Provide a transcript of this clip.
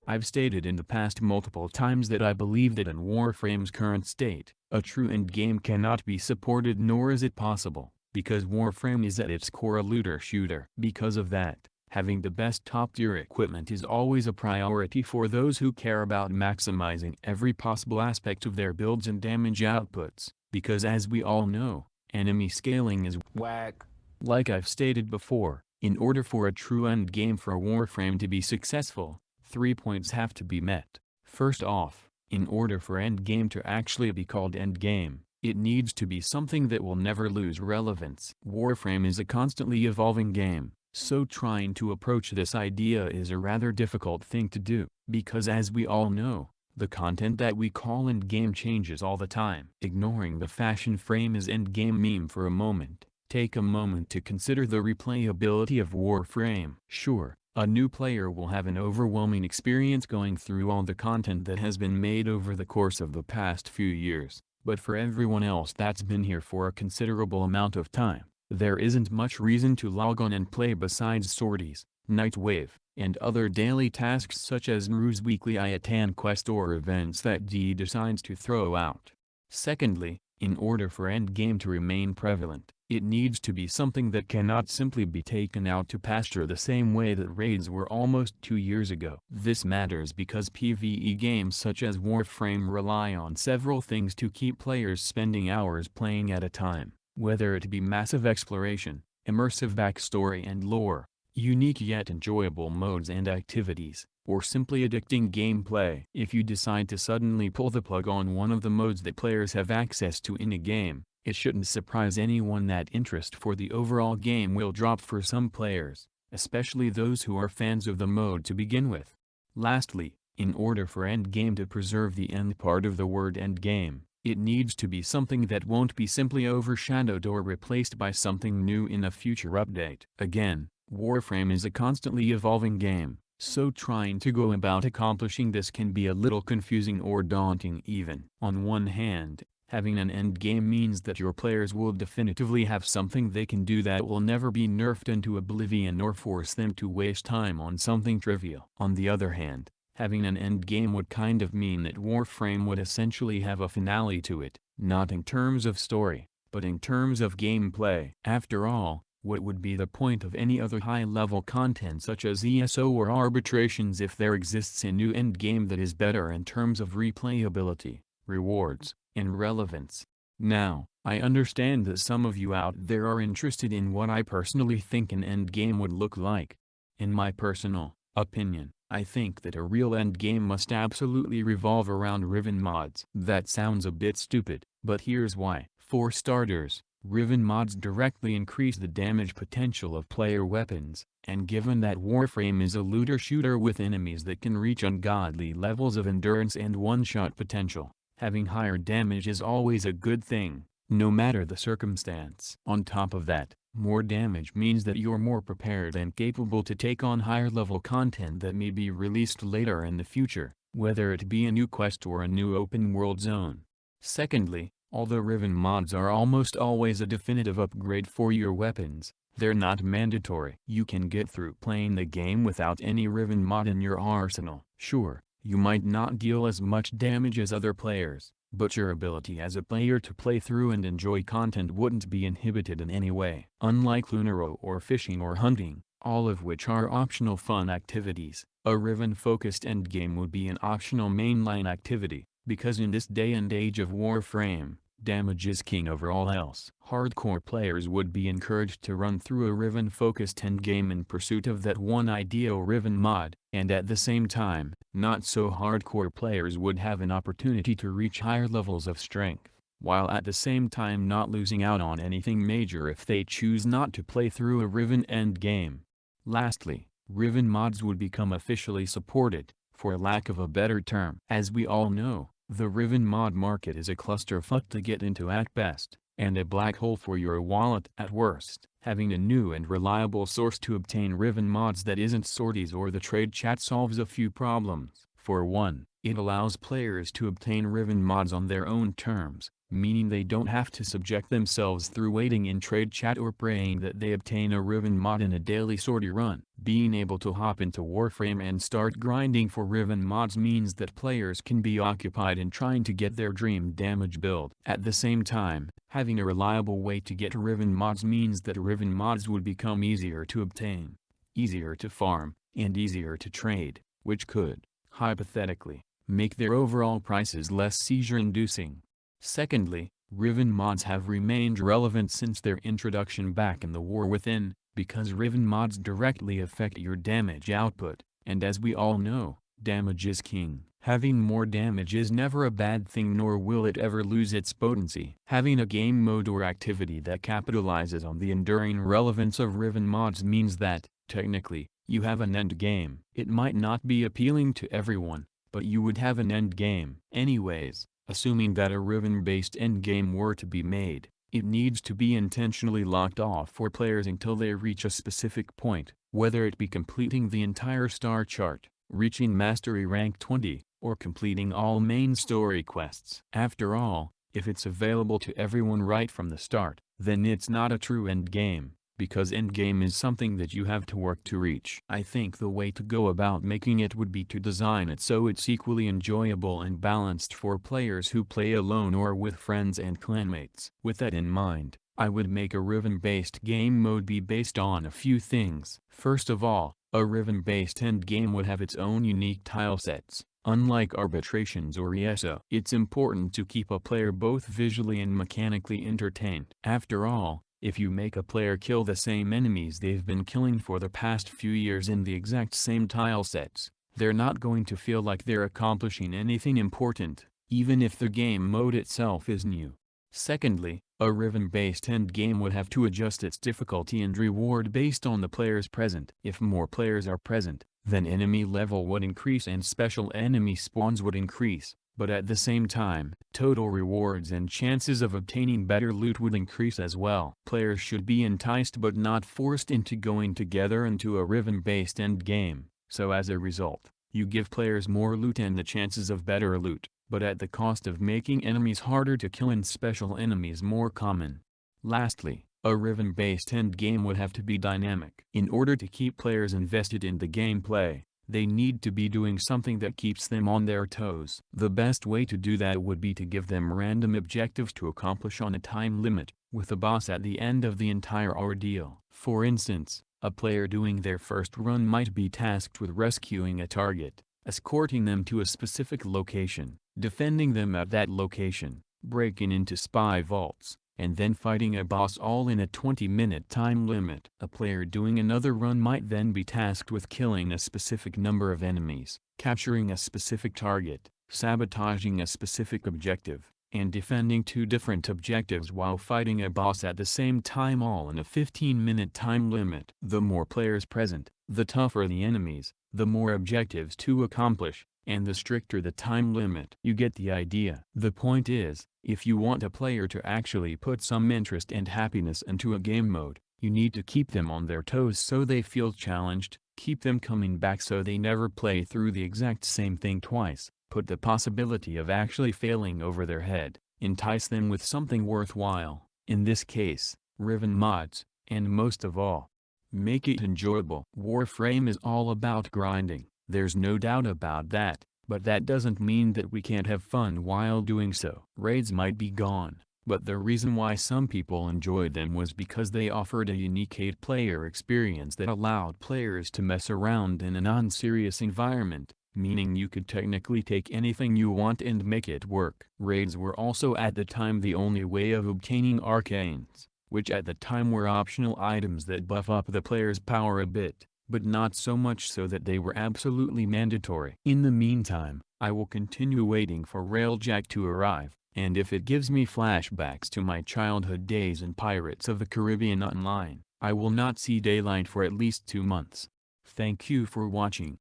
I've stated in the past multiple times that I believe that in Warframe's current state, a true endgame cannot be supported, nor is it possible, because Warframe is at its core a looter shooter. Because of that, having the best top-tier equipment is always a priority for those who care about maximizing every possible aspect of their builds and damage outputs, because as we all know, enemy scaling is whack. Like I've stated before, in order for a true endgame for Warframe to be successful, 3 points have to be met. First off, in order for endgame to actually be called endgame, it needs to be something that will never lose relevance. Warframe is a constantly evolving game, so trying to approach this idea is a rather difficult thing to do, because as we all know, the content that we call endgame changes all the time. Ignoring the fashion frame as endgame meme for a moment, take a moment to consider the replayability of Warframe. Sure, a new player will have an overwhelming experience going through all the content that has been made over the course of the past few years, but for everyone else that's been here for a considerable amount of time, there isn't much reason to log on and play besides sorties, Nightwave, and other daily tasks such as Nru's weekly Iatan quest or events that D decides to throw out. Secondly, in order for endgame to remain prevalent, it needs to be something that cannot simply be taken out to pasture the same way that raids were almost 2 years ago. This matters because PvE games such as Warframe rely on several things to keep players spending hours playing at a time, whether it be massive exploration, immersive backstory and lore, unique yet enjoyable modes and activities, or simply addicting gameplay. If you decide to suddenly pull the plug on one of the modes that players have access to in a game, it shouldn't surprise anyone that interest for the overall game will drop for some players, especially those who are fans of the mode to begin with. Lastly, in order for endgame to preserve the end part of the word endgame, it needs to be something that won't be simply overshadowed or replaced by something new in a future update. Again, Warframe is a constantly evolving game, so trying to go about accomplishing this can be a little confusing or daunting even. On one hand, having an endgame means that your players will definitively have something they can do that will never be nerfed into oblivion or force them to waste time on something trivial. On the other hand, having an endgame would kind of mean that Warframe would essentially have a finale to it, not in terms of story, but in terms of gameplay. After all, what would be the point of any other high-level content such as ESO or arbitrations if there exists a new endgame that is better in terms of replayability, rewards, and relevance? Now, I understand that some of you out there are interested in what I personally think an endgame would look like. In my personal opinion, I think that a real endgame must absolutely revolve around Riven mods. That sounds a bit stupid, but here's why. For starters, Riven mods directly increase the damage potential of player weapons, and given that Warframe is a looter shooter with enemies that can reach ungodly levels of endurance and one-shot potential, having higher damage is always a good thing, no matter the circumstance. On top of that, more damage means that you're more prepared and capable to take on higher-level content that may be released later in the future, whether it be a new quest or a new open-world zone. Secondly, although Riven mods are almost always a definitive upgrade for your weapons, they're not mandatory. You can get through playing the game without any Riven mod in your arsenal. Sure, you might not deal as much damage as other players, but your ability as a player to play through and enjoy content wouldn't be inhibited in any way. Unlike Lunaro or fishing or hunting, all of which are optional fun activities, a Riven-focused endgame would be an optional mainline activity, because in this day and age of Warframe, damage is king over all else. Hardcore players would be encouraged to run through a Riven-focused endgame in pursuit of that one ideal Riven mod, and at the same time, not so hardcore players would have an opportunity to reach higher levels of strength, while at the same time not losing out on anything major if they choose not to play through a Riven endgame. Lastly, Riven mods would become officially supported, for lack of a better term. As we all know, the Riven mod market is a clusterfuck to get into at best, and a black hole for your wallet at worst. Having a new and reliable source to obtain Riven mods that isn't sorties or the trade chat solves a few problems. For one, it allows players to obtain Riven mods on their own terms, meaning they don't have to subject themselves through waiting in trade chat or praying that they obtain a Riven mod in a daily sortie run. Being able to hop into Warframe and start grinding for Riven mods means that players can be occupied in trying to get their dream damage build. At the same time, having a reliable way to get Riven mods means that Riven mods would become easier to obtain, easier to farm, and easier to trade, which could, hypothetically, make their overall prices less seizure-inducing. Secondly, Riven mods have remained relevant since their introduction back in the War Within, because Riven mods directly affect your damage output, and as we all know, damage is king. Having more damage is never a bad thing, nor will it ever lose its potency. Having a game mode or activity that capitalizes on the enduring relevance of Riven mods means that, technically, you have an end game. It might not be appealing to everyone, but you would have an end game. Anyways, assuming that a Riven-based endgame were to be made, it needs to be intentionally locked off for players until they reach a specific point, whether it be completing the entire star chart, reaching Mastery rank 20, or completing all main story quests. After all, if it's available to everyone right from the start, then it's not a true endgame, because endgame is something that you have to work to reach. I think the way to go about making it would be to design it so it's equally enjoyable and balanced for players who play alone or with friends and clanmates. With that in mind, I would make a Riven-based game mode be based on a few things. First of all, a Riven-based endgame would have its own unique tile sets. Unlike arbitrations or ESO, it's important to keep a player both visually and mechanically entertained. After all, if you make a player kill the same enemies they've been killing for the past few years in the exact same tile sets, they're not going to feel like they're accomplishing anything important, even if the game mode itself is new. Secondly, a Riven-based endgame would have to adjust its difficulty and reward based on the players present. If more players are present, then enemy level would increase and special enemy spawns would increase. But at the same time, total rewards and chances of obtaining better loot would increase as well. Players should be enticed but not forced into going together into a Riven-based endgame, so as a result, you give players more loot and the chances of better loot, but at the cost of making enemies harder to kill and special enemies more common. Lastly, a Riven-based endgame would have to be dynamic. In order to keep players invested in the gameplay, they need to be doing something that keeps them on their toes. The best way to do that would be to give them random objectives to accomplish on a time limit, with a boss at the end of the entire ordeal. For instance, a player doing their first run might be tasked with rescuing a target, escorting them to a specific location, defending them at that location, breaking into spy vaults, and then fighting a boss all in a 20-minute time limit. A player doing another run might then be tasked with killing a specific number of enemies, capturing a specific target, sabotaging a specific objective, and defending two different objectives while fighting a boss at the same time, all in a 15-minute time limit. The more players present, the tougher the enemies, the more objectives to accomplish, and the stricter the time limit. You get the idea. The point is, if you want a player to actually put some interest and happiness into a game mode, you need to keep them on their toes so they feel challenged, keep them coming back so they never play through the exact same thing twice, put the possibility of actually failing over their head, entice them with something worthwhile, in this case, Riven mods, and most of all, make it enjoyable. Warframe is all about grinding. There's no doubt about that, but that doesn't mean that we can't have fun while doing so. Raids might be gone, but the reason why some people enjoyed them was because they offered a unique 8-player experience that allowed players to mess around in a non-serious environment, meaning you could technically take anything you want and make it work. Raids were also at the time the only way of obtaining arcanes, which at the time were optional items that buff up the player's power a bit, but not so much so that they were absolutely mandatory. In the meantime, I will continue waiting for Railjack to arrive, and if it gives me flashbacks to my childhood days in Pirates of the Caribbean Online, I will not see daylight for at least 2 months. Thank you for watching.